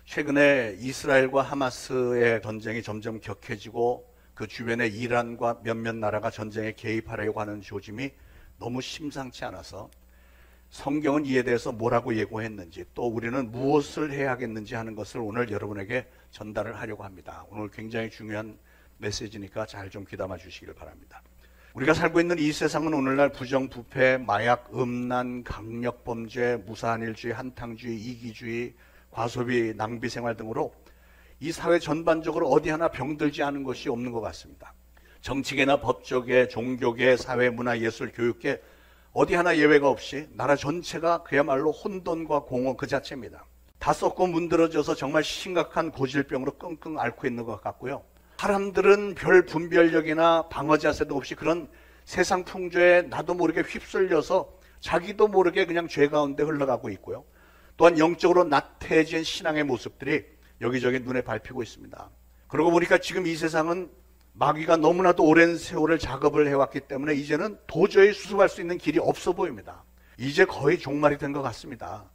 최근에 이스라엘과 하마스의 전쟁이 점점 격해지고 그 주변에 이란과 몇몇 나라가 전쟁에 개입하려고 하는 조짐이 너무 심상치 않아서 성경은 이에 대해서 뭐라고 예고했는지 또 우리는 무엇을 해야겠는지 하는 것을 오늘 여러분에게 전달을 하려고 합니다. 오늘 굉장히 중요한 메시지니까 잘 좀 귀담아 주시길 바랍니다. 우리가 살고 있는 이 세상은 오늘날 부정부패, 마약, 음란, 강력범죄, 무사한일주의, 한탕주의, 이기주의, 과소비, 낭비생활 등으로 이 사회 전반적으로 어디 하나 병들지 않은 것이 없는 것 같습니다. 정치계나 법조계, 종교계, 사회, 문화, 예술, 교육계 어디 하나 예외가 없이 나라 전체가 그야말로 혼돈과 공허 그 자체입니다. 다 썩고 문드러져서 정말 심각한 고질병으로 끙끙 앓고 있는 것 같고요. 사람들은 별 분별력이나 방어 자세도 없이 그런 세상 풍조에 나도 모르게 휩쓸려서 자기도 모르게 그냥 죄 가운데 흘러가고 있고요. 또한 영적으로 나태해진 신앙의 모습들이 여기저기 눈에 밟히고 있습니다. 그러고 보니까 지금 이 세상은 마귀가 너무나도 오랜 세월을 작업을 해왔기 때문에 이제는 도저히 수습할 수 있는 길이 없어 보입니다. 이제 거의 종말이 된 것 같습니다.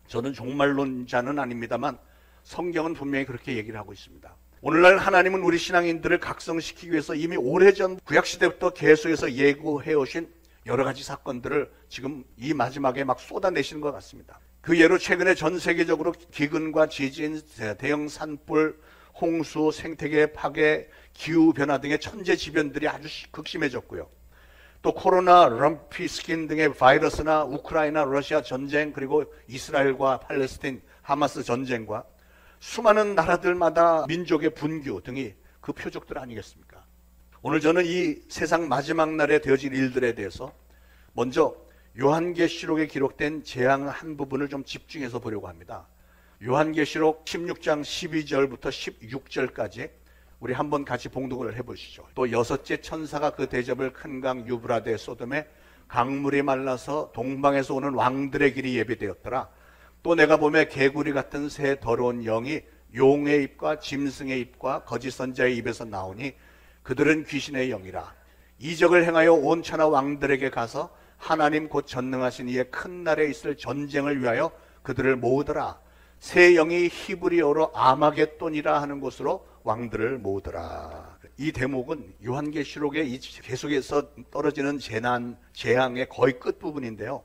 저는 종말론자는 아닙니다만 성경은 분명히 그렇게 얘기를 하고 있습니다. 오늘날 하나님은 우리 신앙인들을 각성시키기 위해서 이미 오래전 구약시대부터 계속해서 예고해 오신 여러 가지 사건들을 지금 이 마지막에 막 쏟아내시는 것 같습니다. 그 예로 최근에 전 세계적으로 기근과 지진, 대형 산불, 홍수, 생태계 파괴, 기후변화 등의 천재지변들이 아주 극심해졌고요. 또 코로나, 럼피 스킨 등의 바이러스나 우크라이나, 러시아 전쟁, 그리고 이스라엘과 팔레스타인, 하마스 전쟁과 수많은 나라들마다 민족의 분규 등이 그 표적들 아니겠습니까? 오늘 저는 이 세상 마지막 날에 되어질 일들에 대해서 먼저 요한계시록에 기록된 재앙 한 부분을 좀 집중해서 보려고 합니다. 요한계시록 16장 12절부터 16절까지 우리 한번 같이 봉독을 해보시죠. 또 여섯째 천사가 그 대접을 큰 강 유브라데 소돔에 강물이 말라서 동방에서 오는 왕들의 길이 예비되었더라. 또 내가 보매 개구리 같은 새 더러운 영이 용의 입과 짐승의 입과 거짓 선자의 입에서 나오니 그들은 귀신의 영이라. 이적을 행하여 온 천하 왕들에게 가서 하나님 곧 전능하신 이의 큰 날에 있을 전쟁을 위하여 그들을 모으더라. 새 영이 히브리어로 아마겟돈이라 하는 곳으로 왕들을 모으더라. 이 대목은 요한계시록의 계속해서 떨어지는 재앙의 거의 끝부분인데요.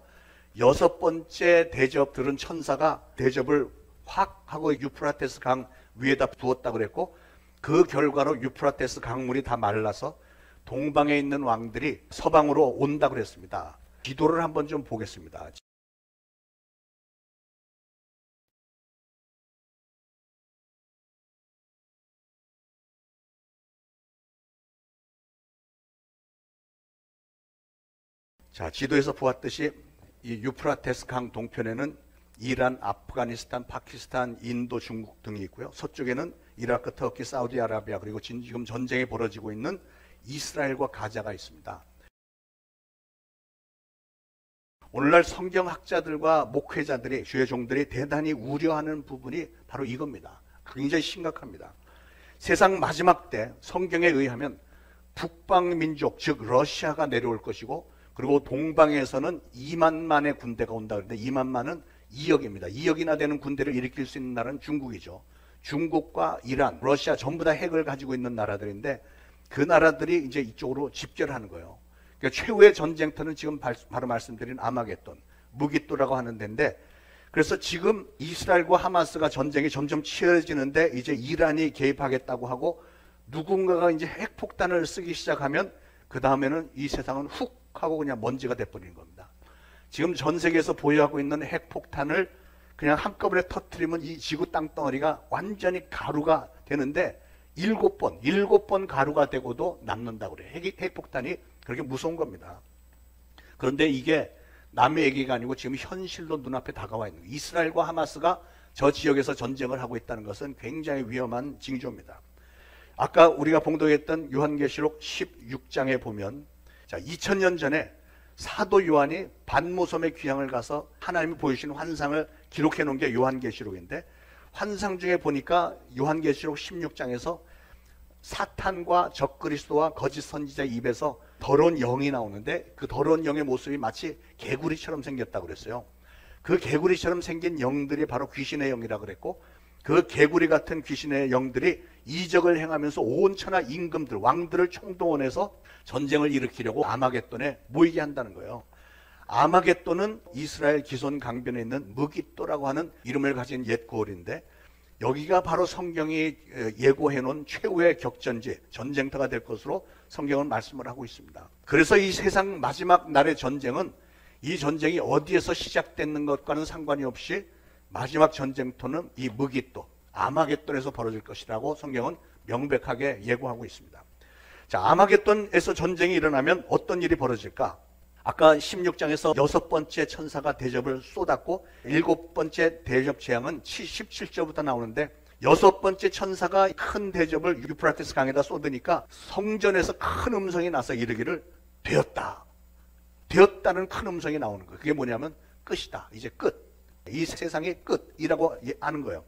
여섯 번째 대접 들은 천사가 대접을 확 하고 유프라테스 강 위에다 부었다 그랬고, 그 결과로 유프라테스 강물이 다 말라서 동방에 있는 왕들이 서방으로 온다 그랬습니다. 기도를 한번 좀 보겠습니다. 자, 지도에서 보았듯이 이 유프라테스 강 동편에는 이란, 아프가니스탄, 파키스탄, 인도, 중국 등이 있고요. 서쪽에는 이라크, 터키, 사우디아라비아, 그리고 지금 전쟁이 벌어지고 있는 이스라엘과 가자가 있습니다. 오늘날 성경학자들과 목회자들이, 주의 종들이 대단히 우려하는 부분이 바로 이겁니다. 굉장히 심각합니다. 세상 마지막 때 성경에 의하면 북방 민족, 즉 러시아가 내려올 것이고, 그리고 동방에서는 2만만의 군대가 온다 그러는데 2만만은 2억입니다. 2억이나 되는 군대를 일으킬 수 있는 나라는 중국이죠. 중국과 이란, 러시아 전부 다 핵을 가지고 있는 나라들인데 그 나라들이 이제 이쪽으로 집결하는 거예요. 그러니까 최후의 전쟁터는 지금 바로 말씀드린 아마겟돈, 무기또라고 하는 데인데, 그래서 지금 이스라엘과 하마스가 전쟁이 점점 치열해지는데 이제 이란이 개입하겠다고 하고 누군가가 이제 핵폭탄을 쓰기 시작하면 그 다음에는 이 세상은 훅 하고 그냥 먼지가 돼버리는 겁니다. 지금 전 세계에서 보유하고 있는 핵폭탄을 그냥 한꺼번에 터뜨리면 이 지구 땅덩어리가 완전히 가루가 되는데 7번 가루가 되고도 남는다고 그래요. 핵폭탄이 그렇게 무서운 겁니다. 그런데 이게 남의 얘기가 아니고 지금 현실로 눈앞에 다가와 있는 거예요. 이스라엘과 하마스가 저 지역에서 전쟁을 하고 있다는 것은 굉장히 위험한 징조입니다. 아까 우리가 봉독했던 요한계시록 16장에 보면, 자, 2000년 전에 사도 요한이 반모섬의 귀향을 가서 하나님이 보여주신 환상을 기록해 놓은 게 요한계시록인데, 환상 중에 보니까 요한계시록 16장에서 사탄과 적그리스도와 거짓 선지자의 입에서 더러운 영이 나오는데 그 더러운 영의 모습이 마치 개구리처럼 생겼다고 그랬어요. 그 개구리처럼 생긴 영들이 바로 귀신의 영이라고 그랬고, 그 개구리 같은 귀신의 영들이 이적을 행하면서 온 천하 임금들, 왕들을 총동원해서 전쟁을 일으키려고 아마겟돈에 모이게 한다는 거예요. 아마겟돈은 이스라엘 기손 강변에 있는 무깃도라고 하는 이름을 가진 옛 고을인데, 여기가 바로 성경이 예고해 놓은 최후의 격전지, 전쟁터가 될 것으로 성경은 말씀을 하고 있습니다. 그래서 이 세상 마지막 날의 전쟁은 이 전쟁이 어디에서 시작되는 것과는 상관이 없이 마지막 전쟁터는 이 무깃도, 아마겟돈에서 벌어질 것이라고 성경은 명백하게 예고하고 있습니다. 자, 아마겟돈에서 전쟁이 일어나면 어떤 일이 벌어질까? 아까 16장에서 6번째 천사가 대접을 쏟았고 7번째 대접 재앙은 17절부터 나오는데, 6번째 천사가 큰 대접을 유프라테스 강에다 쏟으니까 성전에서 큰 음성이 나서 이르기를 되었다. 되었다는 큰 음성이 나오는 거예요. 그게 뭐냐면 끝이다. 이제 끝. 이 세상의 끝이라고 하는 거예요.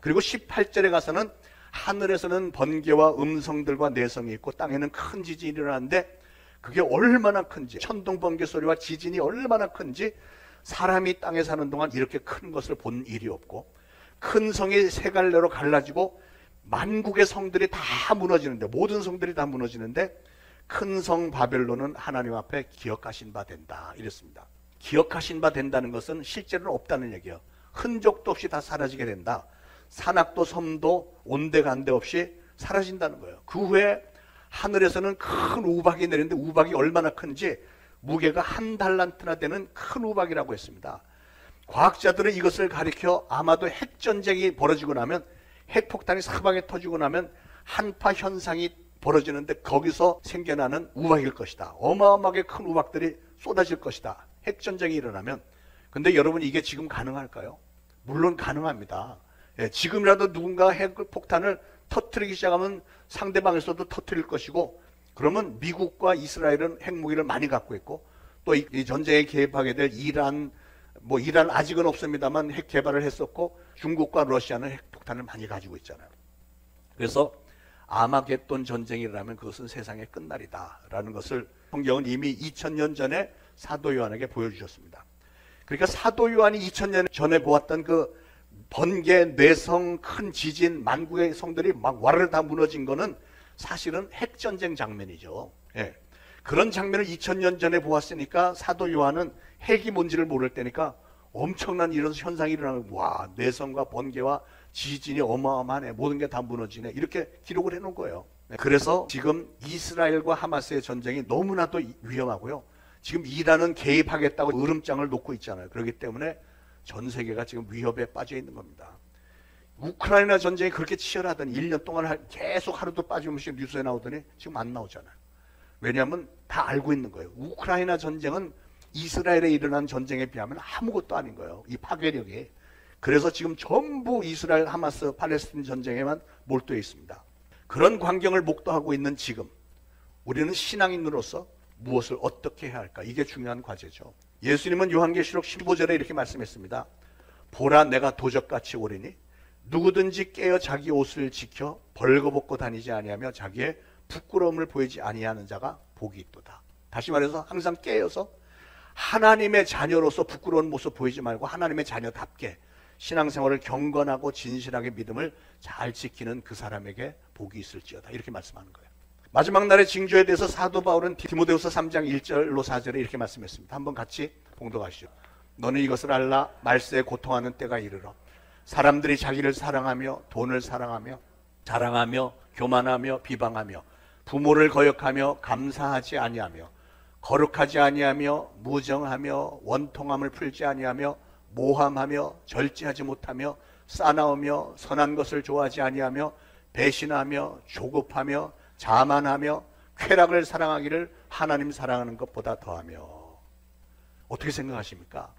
그리고 18절에 가서는 하늘에서는 번개와 음성들과 내성이 있고 땅에는 큰 지진이 일어나는데, 그게 얼마나 큰지, 천둥 번개 소리와 지진이 얼마나 큰지 사람이 땅에 사는 동안 이렇게 큰 것을 본 일이 없고, 큰 성이 세 갈래로 갈라지고 만국의 성들이 다 무너지는데, 모든 성들이 다 무너지는데 큰 성 바벨론은 하나님 앞에 기억하신 바 된다 이랬습니다. 기억하신 바 된다는 것은 실제로는 없다는 얘기예요. 흔적도 없이 다 사라지게 된다. 산악도 섬도 온데간데 없이 사라진다는 거예요. 그 후에 하늘에서는 큰 우박이 내리는데, 우박이 얼마나 큰지 무게가 1달란트나 되는 큰 우박이라고 했습니다. 과학자들은 이것을 가리켜 아마도 핵전쟁이 벌어지고 나면, 핵폭탄이 사방에 터지고 나면 한파 현상이 벌어지는데 거기서 생겨나는 우박일 것이다. 어마어마하게 큰 우박들이 쏟아질 것이다. 핵전쟁이 일어나면. 근데 여러분, 이게 지금 가능할까요? 물론 가능합니다. 예, 지금이라도 누군가 핵폭탄을 터뜨리기 시작하면 상대방에서도 터뜨릴 것이고, 그러면 미국과 이스라엘은 핵무기를 많이 갖고 있고, 또 이 전쟁에 개입하게 될 이란, 이란 아직은 없습니다만 핵 개발을 했었고, 중국과 러시아는 핵폭탄을 많이 가지고 있잖아요. 그래서 아마겟돈 전쟁이 일어나면 그것은 세상의 끝날이다 라는 것을 성경은 이미 2000년 전에 사도 요한에게 보여주셨습니다. 그러니까 사도 요한이 2000년 전에 보았던 그 번개, 내성, 큰 지진, 만국의 성들이 막 와르르 다 무너진 거는 사실은 핵전쟁 장면이죠. 예. 그런 장면을 2000년 전에 보았으니까 사도 요한은 핵이 뭔지를 모를 때니까 엄청난 이런 현상이 일어나면, 와, 내성과 번개와 지진이 어마어마하네, 모든 게 다 무너지네, 이렇게 기록을 해놓은 거예요. 그래서 지금 이스라엘과 하마스의 전쟁이 너무나도 위험하고요. 지금 이란은 개입하겠다고 으름장을 놓고 있잖아요. 그렇기 때문에 전 세계가 지금 위협에 빠져 있는 겁니다. 우크라이나 전쟁이 그렇게 치열하더니 1년 동안 계속 하루도 빠짐없이 뉴스에 나오더니 지금 안 나오잖아요. 왜냐하면 다 알고 있는 거예요. 우크라이나 전쟁은 이스라엘에 일어난 전쟁에 비하면 아무것도 아닌 거예요. 이 파괴력이. 그래서 지금 전부 이스라엘, 하마스, 팔레스타인 전쟁에만 몰두해 있습니다. 그런 광경을 목도하고 있는 지금 우리는 신앙인으로서 무엇을 어떻게 해야 할까? 이게 중요한 과제죠. 예수님은 요한계시록 15절에 이렇게 말씀했습니다. 보라, 내가 도적같이 오리니 누구든지 깨어 자기 옷을 지켜 벌거벗고 다니지 아니하며 자기의 부끄러움을 보이지 아니하는 자가 복이 있도다. 다시 말해서 항상 깨어서 하나님의 자녀로서 부끄러운 모습 보이지 말고 하나님의 자녀답게 신앙생활을 경건하고 진실하게 믿음을 잘 지키는 그 사람에게 복이 있을지어다. 이렇게 말씀하는 거예요. 마지막 날의 징조에 대해서 사도 바울은 디모데후서 3장 1절로 4절에 이렇게 말씀했습니다. 한번 같이 봉독하시죠. 너는 이것을 알라. 말세에 고통하는 때가 이르러 사람들이 자기를 사랑하며 돈을 사랑하며 자랑하며 교만하며 비방하며 부모를 거역하며 감사하지 아니하며 거룩하지 아니하며 무정하며 원통함을 풀지 아니하며 모함하며 절제하지 못하며 싸나우며 선한 것을 좋아하지 아니하며 배신하며 조급하며 자만하며 쾌락을 사랑하기를 하나님 사랑하는 것보다 더하며. 어떻게 생각하십니까?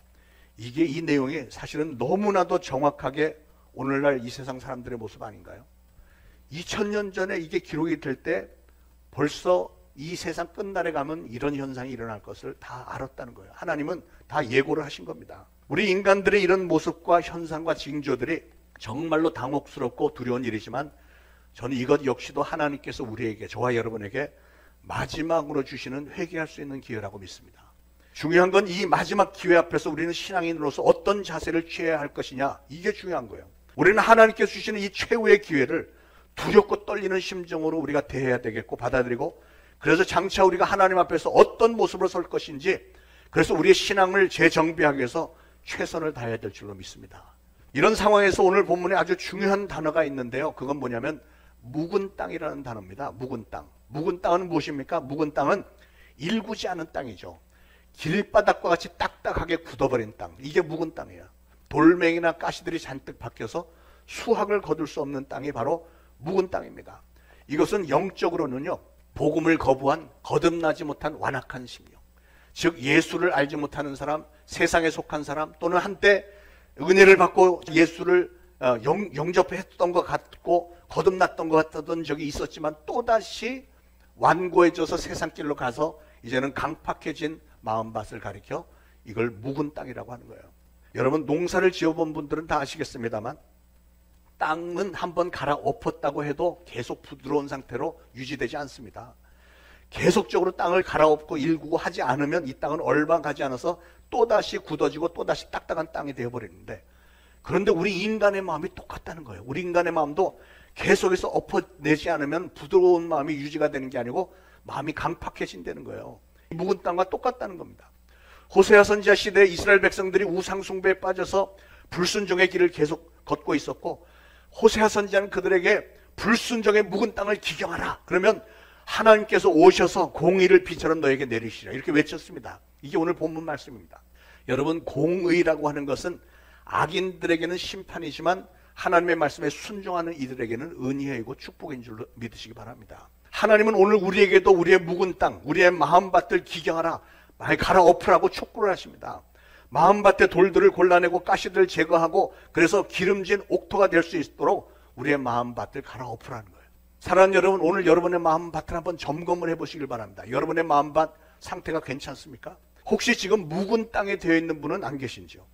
이게 이 내용이 사실은 너무나도 정확하게 오늘날 이 세상 사람들의 모습 아닌가요? 2000년 전에 이게 기록이 될 때 벌써 이 세상 끝날에 가면 이런 현상이 일어날 것을 다 알았다는 거예요. 하나님은 다 예고를 하신 겁니다. 우리 인간들의 이런 모습과 현상과 징조들이 정말로 당혹스럽고 두려운 일이지만 저는 이것 역시도 하나님께서 우리에게, 저와 여러분에게 마지막으로 주시는 회개할 수 있는 기회라고 믿습니다. 중요한 건 이 마지막 기회 앞에서 우리는 신앙인으로서 어떤 자세를 취해야 할 것이냐, 이게 중요한 거예요. 우리는 하나님께서 주시는 이 최후의 기회를 두렵고 떨리는 심정으로 우리가 대해야 되겠고 받아들이고, 그래서 장차 우리가 하나님 앞에서 어떤 모습으로 설 것인지, 그래서 우리의 신앙을 재정비하기 위해서 최선을 다해야 될 줄로 믿습니다. 이런 상황에서 오늘 본문에 아주 중요한 단어가 있는데요. 그건 뭐냐면 묵은 땅이라는 단어입니다. 묵은 땅. 묵은 땅은 무엇입니까? 묵은 땅은 일구지 않은 땅이죠. 길바닥과 같이 딱딱하게 굳어버린 땅. 이게 묵은 땅이에요. 돌멩이나 가시들이 잔뜩 박혀서 수확을 거둘 수 없는 땅이 바로 묵은 땅입니다. 이것은 영적으로는요, 복음을 거부한 거듭나지 못한 완악한 심령, 즉 예수를 알지 못하는 사람, 세상에 속한 사람, 또는 한때 은혜를 받고 예수를 영접했던 것 같고 거듭났던 것 같던 적이 있었지만 또다시 완고해져서 세상길로 가서 이제는 강팍해진 마음밭을 가리켜 이걸 묵은 땅이라고 하는 거예요. 여러분, 농사를 지어본 분들은 다 아시겠습니다만 땅은 한번 갈아엎었다고 해도 계속 부드러운 상태로 유지되지 않습니다. 계속적으로 땅을 갈아엎고 일구고 하지 않으면 이 땅은 얼마 가지 않아서 또다시 굳어지고 또다시 딱딱한 땅이 되어버리는데, 그런데 우리 인간의 마음이 똑같다는 거예요. 우리 인간의 마음도 계속해서 엎어내지 않으면 부드러운 마음이 유지가 되는 게 아니고 마음이 강팍해진다는 거예요. 묵은 땅과 똑같다는 겁니다. 호세아 선지자 시대에 이스라엘 백성들이 우상 숭배에 빠져서 불순종의 길을 계속 걷고 있었고, 호세아 선지자는 그들에게 불순종의 묵은 땅을 기경하라, 그러면 하나님께서 오셔서 공의를 비처럼 너에게 내리시라, 이렇게 외쳤습니다. 이게 오늘 본문 말씀입니다. 여러분, 공의라고 하는 것은 악인들에게는 심판이지만 하나님의 말씀에 순종하는 이들에게는 은혜이고 축복인 줄로 믿으시기 바랍니다. 하나님은 오늘 우리에게도 우리의 묵은 땅, 우리의 마음밭을 기경하라, 많이 갈아엎으라고 촉구를 하십니다. 마음밭의 돌들을 골라내고 가시들을 제거하고, 그래서 기름진 옥토가 될 수 있도록 우리의 마음밭을 갈아엎으라는 거예요. 사랑하는 여러분, 오늘 여러분의 마음밭을 한번 점검을 해보시길 바랍니다. 여러분의 마음밭 상태가 괜찮습니까? 혹시 지금 묵은 땅에 되어 있는 분은 안 계신지요?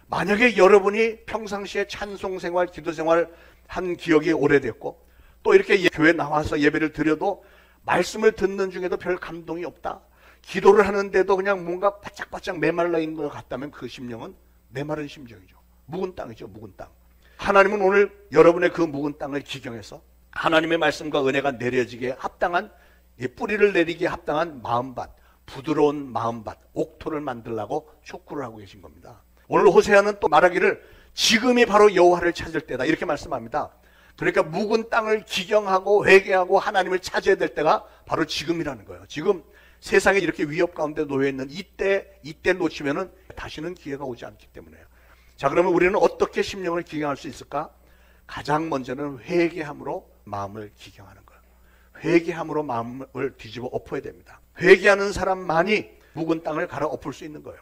만약에 여러분이 평상시에 찬송 생활, 기도 생활 한 기억이 오래됐고, 또 이렇게 교회 나와서 예배를 드려도 말씀을 듣는 중에도 별 감동이 없다, 기도를 하는데도 그냥 뭔가 바짝바짝 메말라 있는 것 같다면 그 심령은 메마른 심정이죠. 묵은 땅이죠, 묵은 땅. 하나님은 오늘 여러분의 그 묵은 땅을 기경해서 하나님의 말씀과 은혜가 내려지기에 합당한, 뿌리를 내리기에 합당한 마음밭, 부드러운 마음밭, 옥토를 만들라고 촉구를 하고 계신 겁니다. 오늘 호세아는 또 말하기를 지금이 바로 여호와를 찾을 때다, 이렇게 말씀합니다. 그러니까 묵은 땅을 기경하고 회개하고 하나님을 찾아야 될 때가 바로 지금이라는 거예요. 지금 세상에 이렇게 위협 가운데 놓여 있는 이때 놓치면은 다시는 기회가 오지 않기 때문에요. 자, 그러면 우리는 어떻게 심령을 기경할 수 있을까? 가장 먼저는 회개함으로 마음을 기경하는 거예요. 회개함으로 마음을 뒤집어 엎어야 됩니다. 회개하는 사람만이 묵은 땅을 갈아엎을 수 있는 거예요.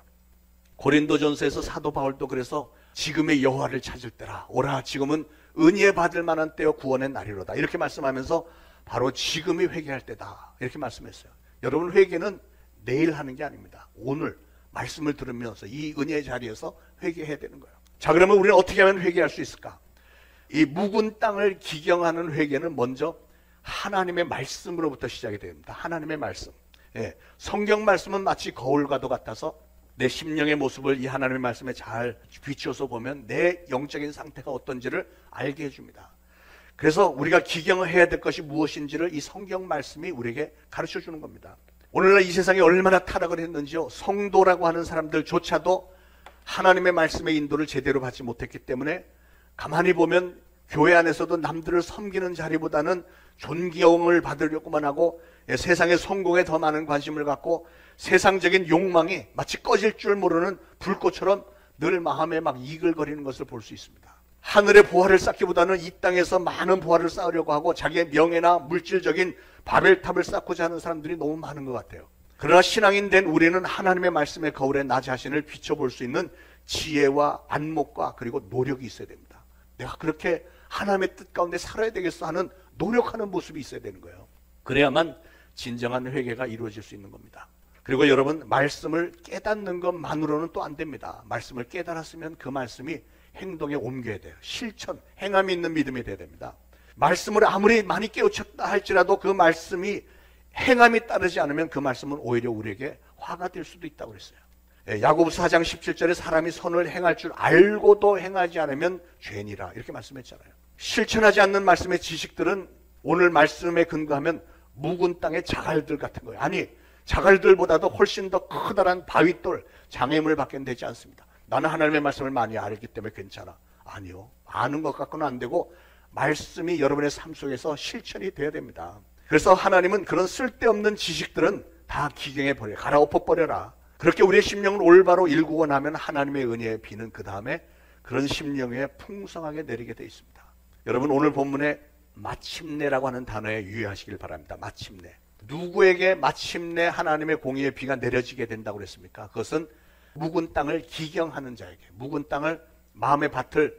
고린도전서에서 사도 바울도 그래서 지금의 여호와를 찾을 때라, 오라 지금은 은혜 받을 만한 때요 구원의 날이로다, 이렇게 말씀하면서 바로 지금이 회개할 때다, 이렇게 말씀했어요. 여러분, 회개는 내일 하는 게 아닙니다. 오늘 말씀을 들으면서 이 은혜의 자리에서 회개해야 되는 거예요. 자, 그러면 우리는 어떻게 하면 회개할 수 있을까? 이 묵은 땅을 기경하는 회개는 먼저 하나님의 말씀으로부터 시작이 됩니다. 하나님의 말씀. 성경 말씀은 마치 거울과도 같아서 내 심령의 모습을 이 하나님의 말씀에 잘 비추어서 보면 내 영적인 상태가 어떤지를 알게 해줍니다. 그래서 우리가 기경해야 될 것이 무엇인지를 이 성경 말씀이 우리에게 가르쳐 주는 겁니다. 오늘날 이 세상에 얼마나 타락을 했는지요. 성도라고 하는 사람들조차도 하나님의 말씀의 인도를 제대로 받지 못했기 때문에 가만히 보면 교회 안에서도 남들을 섬기는 자리보다는 존경을 받으려고만 하고 세상의 성공에 더 많은 관심을 갖고 세상적인 욕망이 마치 꺼질 줄 모르는 불꽃처럼 늘 마음에 막 이글거리는 것을 볼 수 있습니다. 하늘의 보화를 쌓기보다는 이 땅에서 많은 보화를 쌓으려고 하고 자기의 명예나 물질적인 바벨탑을 쌓고자 하는 사람들이 너무 많은 것 같아요. 그러나 신앙인 된 우리는 하나님의 말씀의 거울에 나 자신을 비춰볼 수 있는 지혜와 안목과 그리고 노력이 있어야 됩니다. 내가 그렇게 하나님의 뜻 가운데 살아야 되겠어 하는 노력하는 모습이 있어야 되는 거예요. 그래야만 진정한 회개가 이루어질 수 있는 겁니다. 그리고 여러분, 말씀을 깨닫는 것만으로는 또 안 됩니다. 말씀을 깨달았으면 그 말씀이 행동에 옮겨야 돼요. 실천, 행함이 있는 믿음이 돼야 됩니다. 말씀을 아무리 많이 깨우쳤다 할지라도 그 말씀이 행함이 따르지 않으면 그 말씀은 오히려 우리에게 화가 될 수도 있다고 그랬어요. 야고보서 4장 17절에 사람이 선을 행할 줄 알고도 행하지 않으면 죄니라 이렇게 말씀했잖아요. 실천하지 않는 말씀의 지식들은 오늘 말씀에 근거하면 묵은 땅의 자갈들 같은 거예요. 아니, 자갈들보다도 훨씬 더 커다란 바위돌, 장애물 밖에 되지 않습니다. 나는 하나님의 말씀을 많이 알기 때문에 괜찮아. 아니요. 아는 것 갖고는 안 되고 말씀이 여러분의 삶 속에서 실천이 돼야 됩니다. 그래서 하나님은 그런 쓸데없는 지식들은 다 기경에 버려, 갈아엎어 버려라. 그렇게 우리의 심령을 올바로 일구고 나면 하나님의 은혜의 비는 그 다음에 그런 심령 위에 풍성하게 내리게 되어 있습니다. 여러분, 오늘 본문에 마침내라고 하는 단어에 유의하시길 바랍니다. 마침내. 누구에게 마침내 하나님의 공의의 비가 내려지게 된다고 그랬습니까? 그것은 묵은 땅을 기경하는 자에게, 묵은 땅을 마음의 밭을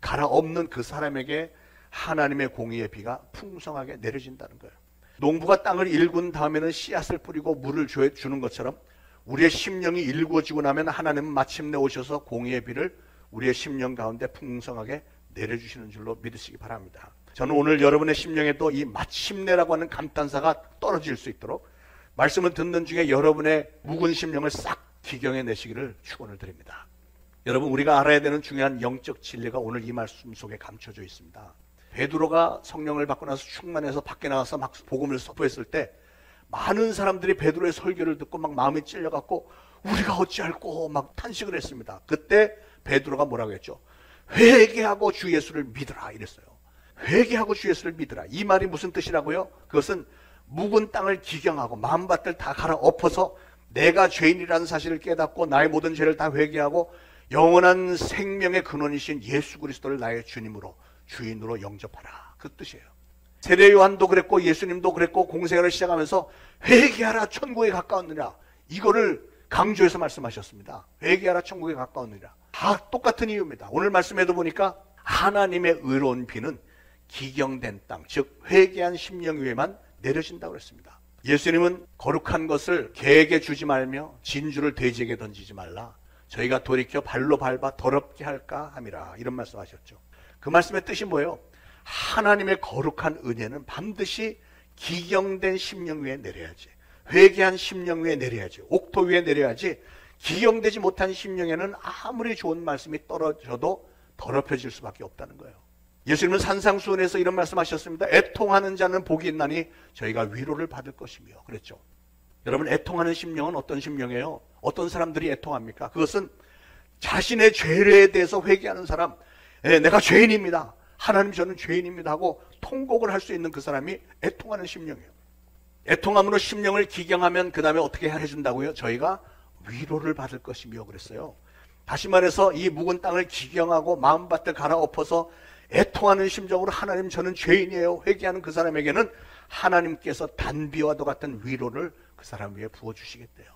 갈아엎는 그 사람에게 하나님의 공의의 비가 풍성하게 내려진다는 거예요. 농부가 땅을 일군 다음에는 씨앗을 뿌리고 물을 주는 것처럼 우리의 심령이 일구어지고 나면 하나님은 마침내 오셔서 공의의 비를 우리의 심령 가운데 풍성하게 내려주시는 줄로 믿으시기 바랍니다. 저는 오늘 여러분의 심령에도 이 마침내라고 하는 감탄사가 떨어질 수 있도록 말씀을 듣는 중에 여러분의 묵은 심령을 싹 기경해 내시기를 축원을 드립니다. 여러분, 우리가 알아야 되는 중요한 영적 진리가 오늘 이 말씀 속에 감춰져 있습니다. 베드로가 성령을 받고 나서 충만해서 밖에 나가서 막 복음을 선포했을 때 많은 사람들이 베드로의 설교를 듣고 막 마음이 찔려갖고 우리가 어찌할꼬 막 탄식을 했습니다. 그때 베드로가 뭐라고 했죠? 회개하고 주 예수를 믿으라 이랬어요. 회개하고 주 예수를 믿으라. 이 말이 무슨 뜻이라고요? 그것은 묵은 땅을 기경하고 마음밭을 다 갈아엎어서 내가 죄인이라는 사실을 깨닫고 나의 모든 죄를 다 회개하고 영원한 생명의 근원이신 예수 그리스도를 나의 주님으로 주인으로 영접하라. 그 뜻이에요. 세례 요한도 그랬고 예수님도 그랬고 공생애를 시작하면서 회개하라 천국에 가까웠느냐 이거를 강조해서 말씀하셨습니다. 회개하라 천국에 가까웠느냐. 다 똑같은 이유입니다. 오늘 말씀에도 보니까 하나님의 의로운 비는 기경된 땅, 즉 회개한 심령 위에만 내려진다고 그랬습니다. 예수님은 거룩한 것을 개에게 주지 말며 진주를 돼지에게 던지지 말라. 저희가 돌이켜 발로 밟아 더럽게 할까 함이라. 이런 말씀하셨죠. 그 말씀의 뜻이 뭐예요? 하나님의 거룩한 은혜는 반드시 기경된 심령 위에 내려야지, 회개한 심령 위에 내려야지, 옥토 위에 내려야지. 기경되지 못한 심령에는 아무리 좋은 말씀이 떨어져도 더럽혀질 수밖에 없다는 거예요. 예수님은 산상수훈에서 이런 말씀하셨습니다. 애통하는 자는 복이 있나니 저희가 위로를 받을 것이며 그랬죠. 여러분, 애통하는 심령은 어떤 심령이에요? 어떤 사람들이 애통합니까? 그것은 자신의 죄에 대해서 회개하는 사람, 내가 죄인입니다, 하나님 저는 죄인입니다 하고 통곡을 할 수 있는 그 사람이 애통하는 심령이에요. 애통함으로 심령을 기경하면 그 다음에 어떻게 해준다고요? 저희가 위로를 받을 것이며 그랬어요. 다시 말해서 이 묵은 땅을 기경하고 마음밭을 갈아엎어서 애통하는 심정으로 하나님 저는 죄인이에요 회개하는 그 사람에게는 하나님께서 단비와도 같은 위로를 그 사람 위에 부어주시겠대요.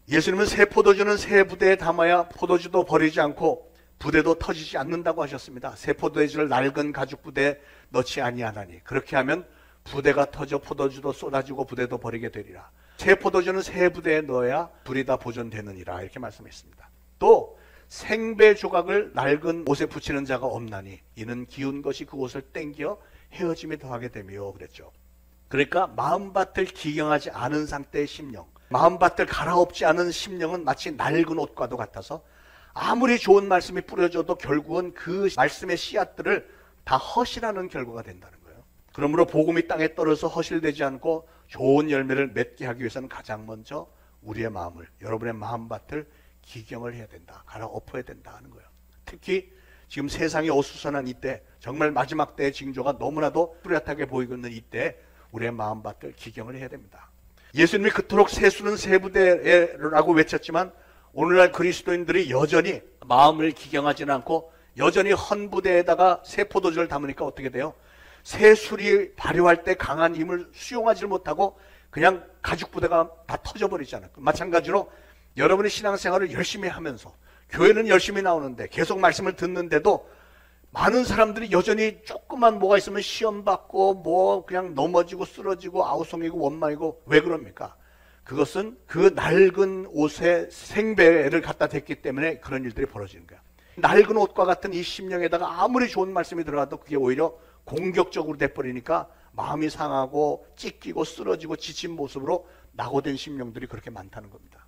예수님은 새 포도주는 새 부대에 담아야 포도주도 버리지 않고 부대도 터지지 않는다고 하셨습니다. 새 포도주를 낡은 가죽 부대에 넣지 아니하나니 그렇게 하면 부대가 터져 포도주도 쏟아지고 부대도 버리게 되리라. 새 포도주는 새 부대에 넣어야 불이 다 보존되느니라 이렇게 말씀했습니다. 또 생배 조각을 낡은 옷에 붙이는 자가 없나니 이는 기운 것이 그 옷을 땡겨 헤어짐에 더하게 되며 그랬죠. 그러니까 마음밭을 기경하지 않은 상태의 심령, 마음밭을 갈아엎지 않은 심령은 마치 낡은 옷과도 같아서 아무리 좋은 말씀이 뿌려져도 결국은 그 말씀의 씨앗들을 다 허실하는 결과가 된다는 거예요. 그러므로 복음이 땅에 떨어져서 허실되지 않고 좋은 열매를 맺게 하기 위해서는 가장 먼저 우리의 마음을, 여러분의 마음밭을 기경을 해야 된다, 갈아엎어야 된다 하는 거예요. 특히 지금 세상이 어수선한 이때, 정말 마지막 때의 징조가 너무나도 뚜렷하게 보이고 있는 이때 우리의 마음밭을 기경을 해야 됩니다. 예수님이 그토록 세수는 새 부대라고 외쳤지만 오늘날 그리스도인들이 여전히 마음을 기경하지는 않고 여전히 헌 부대에다가 새 포도주를 담으니까 어떻게 돼요? 새 술이 발효할 때 강한 힘을 수용하지 못하고 그냥 가죽 부대가 다 터져버리잖아요. 마찬가지로 여러분의 신앙생활을 열심히 하면서 교회는 열심히 나오는데 계속 말씀을 듣는데도 많은 사람들이 여전히 조그만 뭐가 있으면 시험 받고 뭐 그냥 넘어지고 쓰러지고 아우성이고 원망이고 왜 그럽니까? 그것은 그 낡은 옷에 생배를 갖다 댔기 때문에 그런 일들이 벌어지는 거야. 낡은 옷과 같은 이 심령에다가 아무리 좋은 말씀이 들어가도 그게 오히려 공격적으로 돼버리니까 마음이 상하고 찢기고 쓰러지고 지친 모습으로 낙오된 심령들이 그렇게 많다는 겁니다.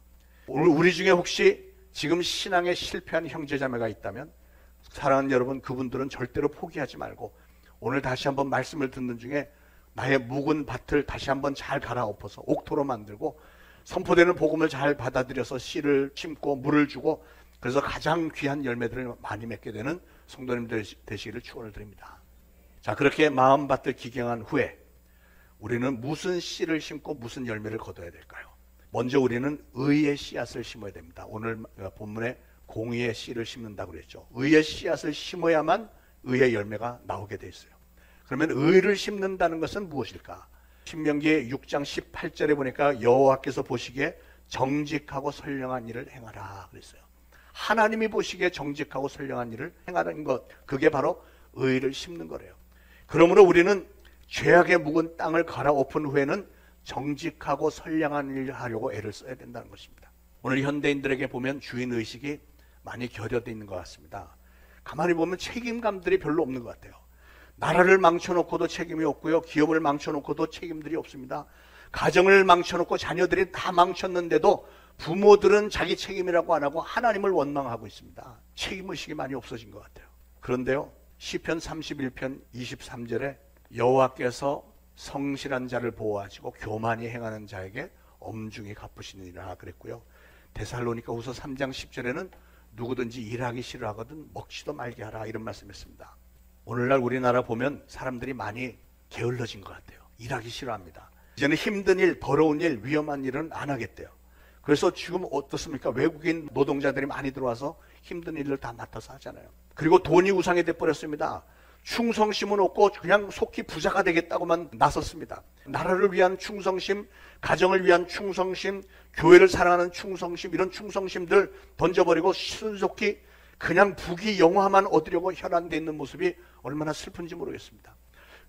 오늘 우리 중에 혹시 지금 신앙에 실패한 형제자매가 있다면 사랑하는 여러분, 그분들은 절대로 포기하지 말고 오늘 다시 한번 말씀을 듣는 중에 나의 묵은 밭을 다시 한번 잘 갈아엎어서 옥토로 만들고 선포되는 복음을 잘 받아들여서 씨를 심고 물을 주고 그래서 가장 귀한 열매들을 많이 맺게 되는 성도님들 되시기를 축원을 드립니다. 자, 그렇게 마음밭을 기경한 후에 우리는 무슨 씨를 심고 무슨 열매를 거둬야 될까요? 먼저 우리는 의의 씨앗을 심어야 됩니다. 오늘 본문에 공의의 씨를 심는다고 그랬죠. 의의 씨앗을 심어야만 의의 열매가 나오게 돼 있어요. 그러면 의를 심는다는 것은 무엇일까? 신명기 6장 18절에 보니까 여호와께서 보시기에 정직하고 선량한 일을 행하라 그랬어요. 하나님이 보시기에 정직하고 선량한 일을 행하는 것, 그게 바로 의를 심는 거래요. 그러므로 우리는 죄악의 묵은 땅을 갈아엎은 후에는 정직하고 선량한 일을 하려고 애를 써야 된다는 것입니다. 오늘 현대인들에게 보면 주인의식이 많이 결여되어 있는 것 같습니다. 가만히 보면 책임감들이 별로 없는 것 같아요. 나라를 망쳐놓고도 책임이 없고요. 기업을 망쳐놓고도 책임들이 없습니다. 가정을 망쳐놓고 자녀들이 다 망쳤는데도 부모들은 자기 책임이라고 안 하고 하나님을 원망하고 있습니다. 책임의식이 많이 없어진 것 같아요. 그런데요, 시편 31편 23절에 여호와께서 성실한 자를 보호하시고 교만히 행하는 자에게 엄중히 갚으시니라 그랬고요. 데살로니가후서 3장 10절에는 누구든지 일하기 싫어하거든 먹지도 말게 하라 이런 말씀했습니다. 오늘날 우리나라 보면 사람들이 많이 게을러진 것 같아요. 일하기 싫어합니다. 이제는 힘든 일, 더러운 일, 위험한 일은 안 하겠대요. 그래서 지금 어떻습니까? 외국인 노동자들이 많이 들어와서 힘든 일을 다 맡아서 하잖아요. 그리고 돈이 우상이 돼버렸습니다. 충성심은 없고 그냥 속히 부자가 되겠다고만 나섰습니다. 나라를 위한 충성심, 가정을 위한 충성심, 교회를 사랑하는 충성심, 이런 충성심들 던져버리고 신속히 그냥 부귀영화만 얻으려고 혈안되어 있는 모습이 얼마나 슬픈지 모르겠습니다.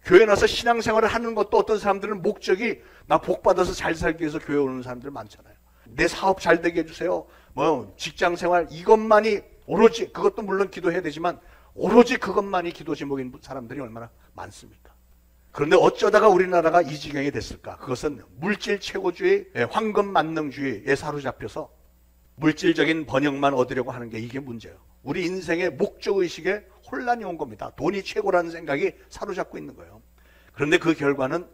교회 나서 신앙생활을 하는 것도 어떤 사람들은 목적이 나 복받아서 잘 살기 위해서 교회 오는 사람들 많잖아요. 내 사업 잘 되게 해주세요. 뭐 직장생활 이것만이 오로지, 그것도 물론 기도해야 되지만 오로지 그것만이 기도 제목인 사람들이 얼마나 많습니까? 그런데 어쩌다가 우리나라가 이 지경이 됐을까? 그것은 물질 최고주의, 황금 만능주의에 사로잡혀서 물질적인 번영만 얻으려고 하는 게 이게 문제예요. 우리 인생의 목적의식에 혼란이 온 겁니다. 돈이 최고라는 생각이 사로잡고 있는 거예요. 그런데 그 결과는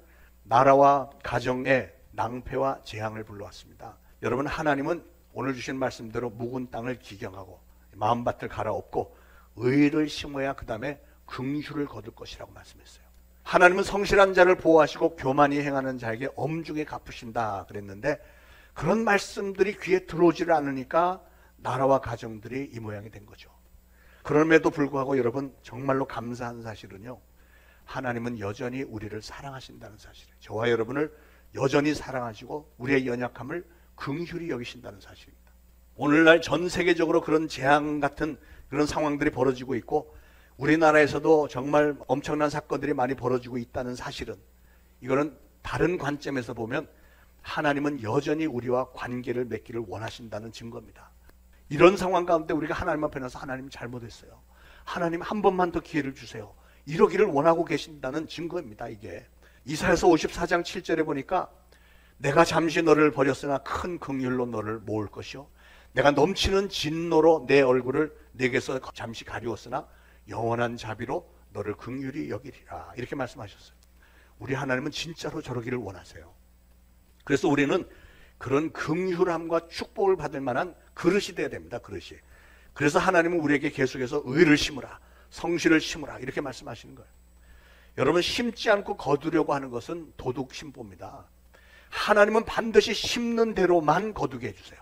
나라와 가정의 낭패와 재앙을 불러왔습니다. 여러분, 하나님은 오늘 주신 말씀대로 묵은 땅을 기경하고 마음밭을 갈아엎고 의를 심어야 그 다음에 긍휼을 거둘 것이라고 말씀했어요. 하나님은 성실한 자를 보호하시고 교만히 행하는 자에게 엄중히 갚으신다 그랬는데 그런 말씀들이 귀에 들어오지를 않으니까 나라와 가정들이 이 모양이 된 거죠. 그럼에도 불구하고 여러분, 정말로 감사한 사실은요, 하나님은 여전히 우리를 사랑하신다는 사실이에요. 저와 여러분을 여전히 사랑하시고 우리의 연약함을 긍휼히 여기신다는 사실입니다. 오늘날 전 세계적으로 그런 재앙 같은 그런 상황들이 벌어지고 있고 우리나라에서도 정말 엄청난 사건들이 많이 벌어지고 있다는 사실은, 이거는 다른 관점에서 보면 하나님은 여전히 우리와 관계를 맺기를 원하신다는 증거입니다. 이런 상황 가운데 우리가 하나님 앞에 나서 하나님 잘못했어요, 하나님 한 번만 더 기회를 주세요, 이러기를 원하고 계신다는 증거입니다. 이게 이사야서 54장 7절에 보니까 내가 잠시 너를 버렸으나 큰 긍휼로 너를 모을 것이요 내가 넘치는 진노로 내 얼굴을 내게서 잠시 가리웠으나 영원한 자비로 너를 긍휼히 여기리라, 이렇게 말씀하셨어요. 우리 하나님은 진짜로 저러기를 원하세요. 그래서 우리는 그런 긍휼함과 축복을 받을 만한 그릇이 돼야 됩니다. 그릇이. 그래서 하나님은 우리에게 계속해서 의를 심으라, 성실을 심으라, 이렇게 말씀하시는 거예요. 여러분, 심지 않고 거두려고 하는 것은 도둑 심보입니다. 하나님은 반드시 심는 대로만 거두게 해주세요.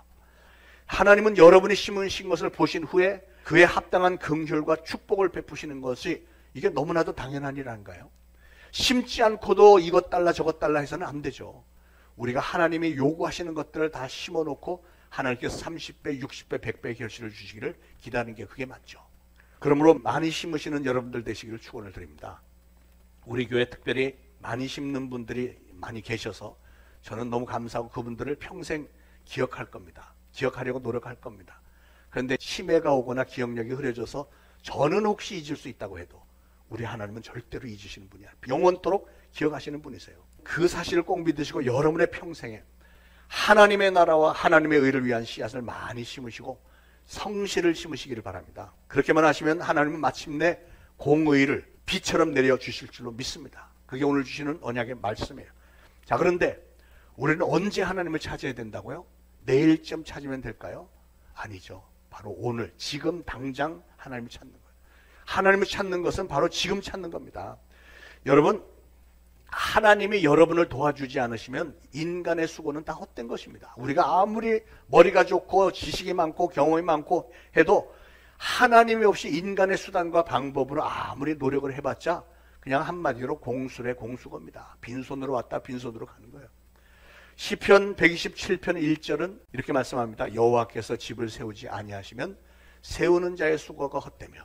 하나님은 여러분이 심으신 것을 보신 후에 그에 합당한 긍휼과 축복을 베푸시는 것이 이게 너무나도 당연한 일 아닌가요? 심지 않고도 이것 달라 저것 달라 해서는 안 되죠. 우리가 하나님이 요구하시는 것들을 다 심어놓고 하나님께서 30배, 60배, 100배 결실을 주시기를 기다리는 게 그게 맞죠. 그러므로 많이 심으시는 여러분들 되시기를 축원을 드립니다. 우리 교회 특별히 많이 심는 분들이 많이 계셔서 저는 너무 감사하고 그분들을 평생 기억할 겁니다. 기억하려고 노력할 겁니다. 그런데 치매가 오거나 기억력이 흐려져서 저는 혹시 잊을 수 있다고 해도 우리 하나님은 절대로 잊으시는 분이 아니에요. 영원토록 기억하시는 분이세요. 그 사실을 꼭 믿으시고 여러분의 평생에 하나님의 나라와 하나님의 의를 위한 씨앗을 많이 심으시고 성실을 심으시기를 바랍니다. 그렇게만 하시면 하나님은 마침내 공의를 비처럼 내려주실 줄로 믿습니다. 그게 오늘 주시는 언약의 말씀이에요. 자, 그런데 우리는 언제 하나님을 찾아야 된다고요? 내일쯤 찾으면 될까요? 아니죠. 바로 오늘, 지금 당장 하나님을 찾는 거예요. 하나님을 찾는 것은 바로 지금 찾는 겁니다. 여러분, 하나님이 여러분을 도와주지 않으시면 인간의 수고는 다 헛된 것입니다. 우리가 아무리 머리가 좋고 지식이 많고 경험이 많고 해도 하나님이 없이 인간의 수단과 방법으로 아무리 노력을 해봤자 그냥 한마디로 공수래 공수겁니다. 빈손으로 왔다 빈손으로 가는 거예요. 시편 127편 1절은 이렇게 말씀합니다. 여호와께서 집을 세우지 아니하시면 세우는 자의 수고가 헛되며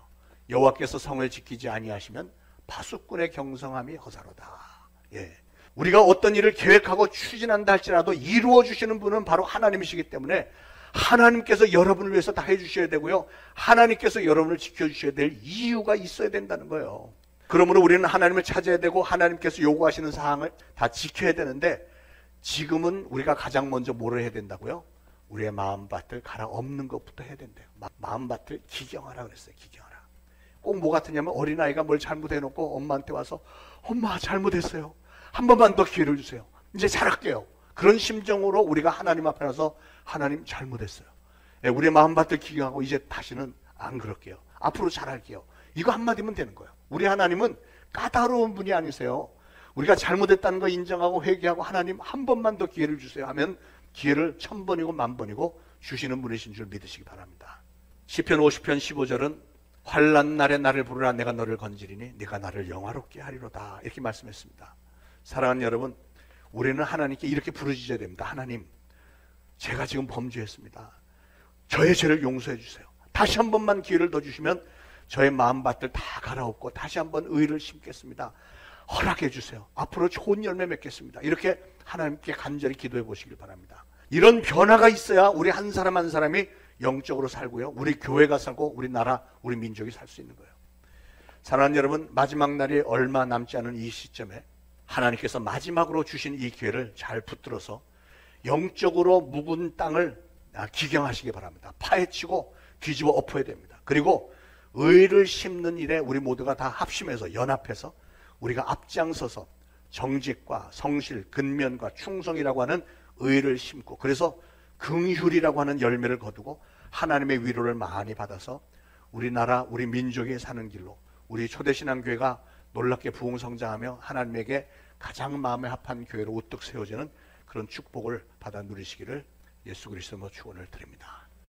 여호와께서 성을 지키지 아니하시면 파수꾼의 경성함이 허사로다. 예. 우리가 어떤 일을 계획하고 추진한다 할지라도 이루어 주시는 분은 바로 하나님이시기 때문에 하나님께서 여러분을 위해서 다 해주셔야 되고요. 하나님께서 여러분을 지켜주셔야 될 이유가 있어야 된다는 거예요. 그러므로 우리는 하나님을 찾아야 되고 하나님께서 요구하시는 사항을 다 지켜야 되는데 지금은 우리가 가장 먼저 뭐를 해야 된다고요? 우리의 마음밭을 갈아엎는 것부터 해야 된대요. 마음밭을 기경하라 그랬어요. 기경하라. 꼭 뭐 같으냐면 어린아이가 뭘 잘못해놓고 엄마한테 와서 엄마 잘못했어요. 한 번만 더 기회를 주세요. 이제 잘할게요. 그런 심정으로 우리가 하나님 앞에 나서 하나님 잘못했어요. 우리의 마음밭을 기경하고 이제 다시는 안 그럴게요. 앞으로 잘할게요. 이거 한마디면 되는 거예요. 우리 하나님은 까다로운 분이 아니세요. 우리가 잘못했다는 거 인정하고 회개하고 하나님 한 번만 더 기회를 주세요 하면 기회를 1000번이고 10,000번이고 주시는 분이신 줄 믿으시기 바랍니다. 시편 50편 15절은 환난 날에 나를 부르라 내가 너를 건지리니 네가 나를 영화롭게 하리로다 이렇게 말씀했습니다. 사랑하는 여러분, 우리는 하나님께 이렇게 부르짖어야 됩니다. 하나님, 제가 지금 범죄했습니다. 저의 죄를 용서해 주세요. 다시 한 번만 기회를 더 주시면 저의 마음밭을 다 갈아엎고 다시 한번 의를 심겠습니다. 허락해 주세요. 앞으로 좋은 열매 맺겠습니다. 이렇게 하나님께 간절히 기도해 보시길 바랍니다. 이런 변화가 있어야 우리 한 사람 한 사람이 영적으로 살고요. 우리 교회가 살고 우리 나라, 우리 민족이 살 수 있는 거예요. 사랑하는 여러분, 마지막 날이 얼마 남지 않은 이 시점에 하나님께서 마지막으로 주신 이 기회를 잘 붙들어서 영적으로 묵은 땅을 기경하시기 바랍니다. 파헤치고 뒤집어 엎어야 됩니다. 그리고 의를 심는 일에 우리 모두가 다 합심해서 연합해서 우리가 앞장서서 정직과 성실, 근면과 충성이라고 하는 의를 심고 그래서 긍휼이라고 하는 열매를 거두고 하나님의 위로를 많이 받아서 우리나라, 우리 민족이 사는 길로 우리 초대신앙교회가 놀랍게 부흥성장하며 하나님에게 가장 마음에 합한 교회로 우뚝 세워지는 그런 축복을 받아 누리시기를 예수 그리스도로 축원을 드립니다.